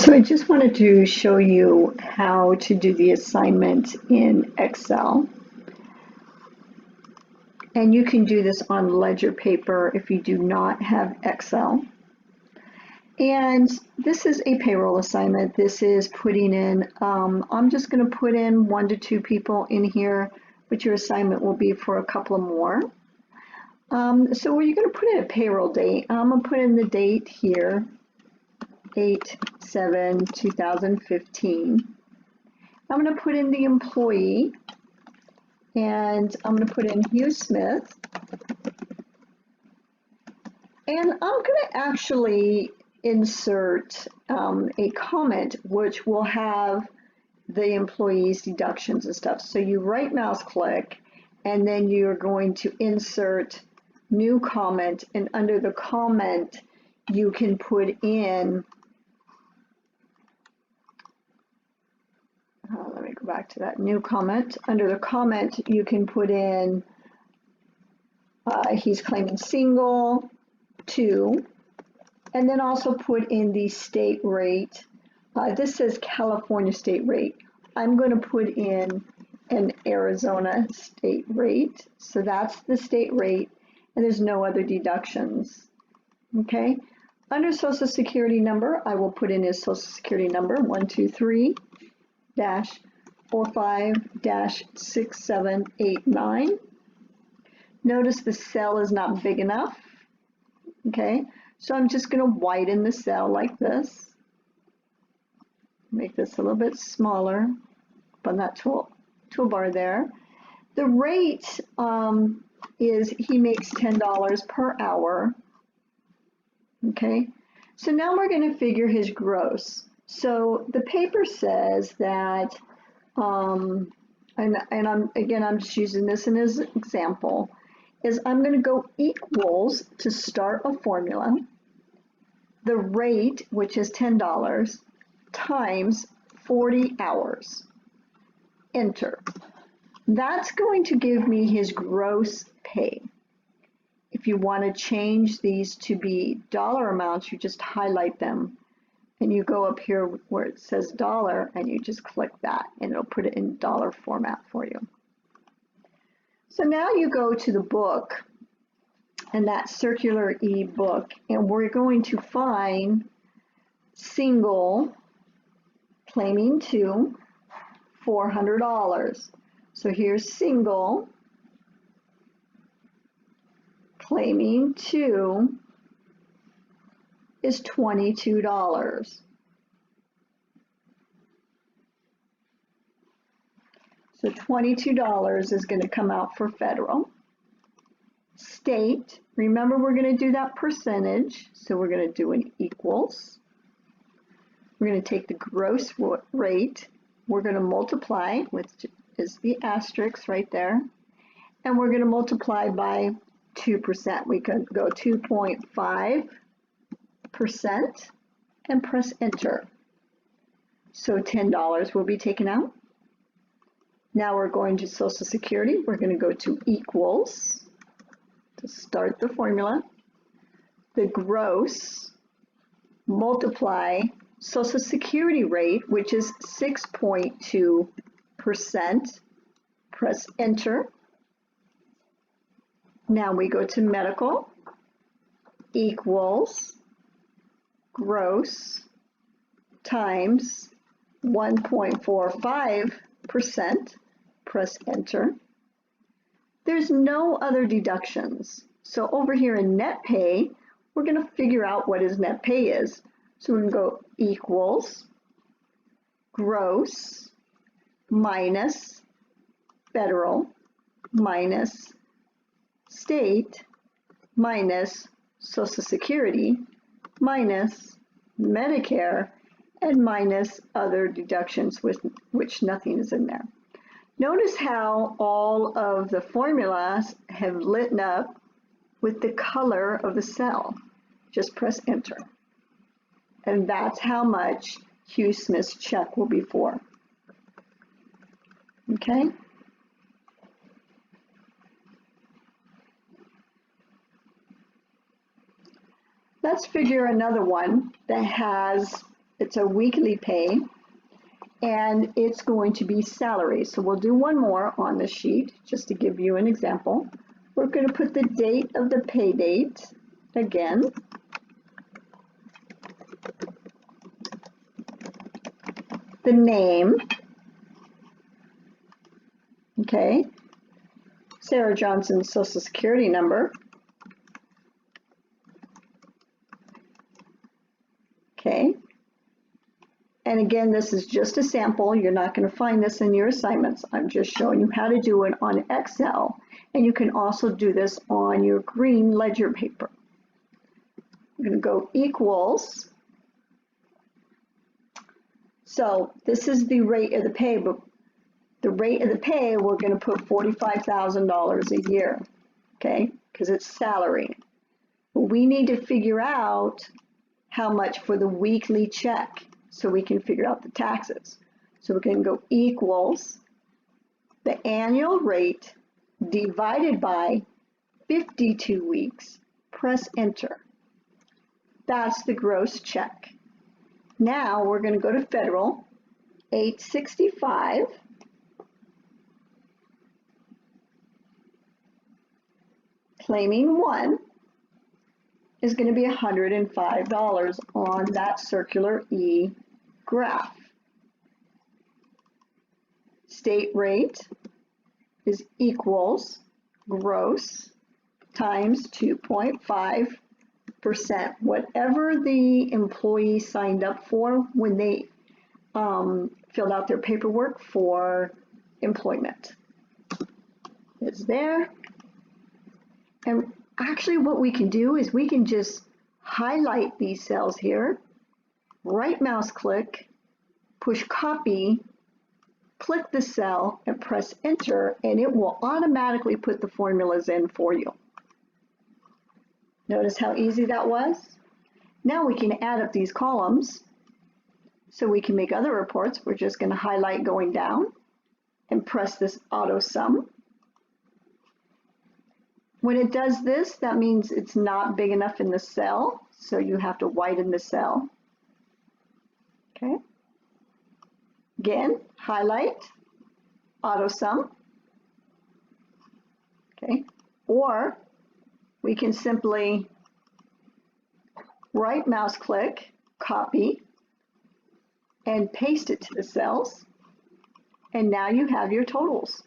So I just wanted to show you how to do the assignment in Excel. And you can do this on ledger paper if you do not have Excel. And this is a payroll assignment. This is putting in, I'm just going to put in 1 to 2 people in here, but your assignment will be for a couple more. So you're going to put in a payroll date. I'm going to put in the date here, 8/7/2015. I'm going to put in the employee, and I'm going to put in Hugh Smith. And I'm going to actually insert a comment which will have the employee's deductions and stuff. So you right mouse click, and then you're going to insert new comment, and under the comment you can put in, let me go back to that new comment. Under the comment you can put in he's claiming single, 2, and then also put in the state rate. This says California state rate. I'm going to put in an Arizona state rate. So that's the state rate, and there's no other deductions. Okay. Under Social Security number, I will put in his Social Security number, 123-45-6789. Notice the cell is not big enough. Okay, so I'm just going to widen the cell like this. Make this a little bit smaller on that toolbar there. The rate is he makes $10 per hour. Okay, so now we're going to figure his gross. So the paper says that, and I'm just using this as an example, is I'm going to go equals to start a formula, the rate, which is $10, times 40 hours, enter. That's going to give me his gross pay. If you want to change these to be dollar amounts, you just highlight them, and you go up here where it says dollar, and you just click that, and it'll put it in dollar format for you. So now you go to the book, and that circular e-book, and we're going to find single claiming to $400. So here's single claiming to is $22. So $22 is going to come out for federal. State, remember we're going to do that percentage, so we're going to do an equals. We're going to take the gross rate, we're going to multiply, which is the asterisk right there, and we're going to multiply by 2%. We can go 2.5% and press enter. So $10 will be taken out. Now we're going to Social Security. We're going to go to equals to start the formula. The gross, multiply Social Security rate, which is 6.2%. Press enter. Now we go to medical, equals gross times 1.45%. Press enter. There's no other deductions. So over here in net pay, we're going to figure out what his net pay is. So we're going to go equals gross minus federal minus state minus Social Security minus Medicare and minus other deductions, with which nothing is in there. Notice how all of the formulas have lit up with the color of the cell. Just press enter. And that's how much Hugh Smith's check will be for. Okay? Let's figure another one that has it's a weekly pay, and it's going to be salary. So we'll do one more on the sheet just to give you an example. We're going to put the date of the pay date again. The name, okay, Sarah Johnson's Social Security number, okay, and again, this is just a sample. You're not going to find this in your assignments. I'm just showing you how to do it on Excel, and you can also do this on your green ledger paper. I'm going to go equals. So this is the rate of the pay, but the rate of the pay, we're going to put $45,000 a year, okay, because it's salary. We need to figure out how much for the weekly check so we can figure out the taxes. So we're going to go equals the annual rate divided by 52 weeks, press enter. That's the gross check. Now we're going to go to federal, 865. Claiming 1 is going to be $105 on that circular E graph. State rate is equals gross times 2.5%, whatever the employee signed up for when they filled out their paperwork for employment. It's there. And actually what we can do is we can just highlight these cells here, right mouse click, push copy, click the cell and press enter, and it will automatically put the formulas in for you. Notice how easy that was? Now we can add up these columns so we can make other reports. We're just going to highlight going down and press this auto sum. When it does this, that means it's not big enough in the cell, so you have to widen the cell. Okay. Again, highlight, auto sum. Okay. Or we can simply right mouse click, copy, and paste it to the cells. And now you have your totals.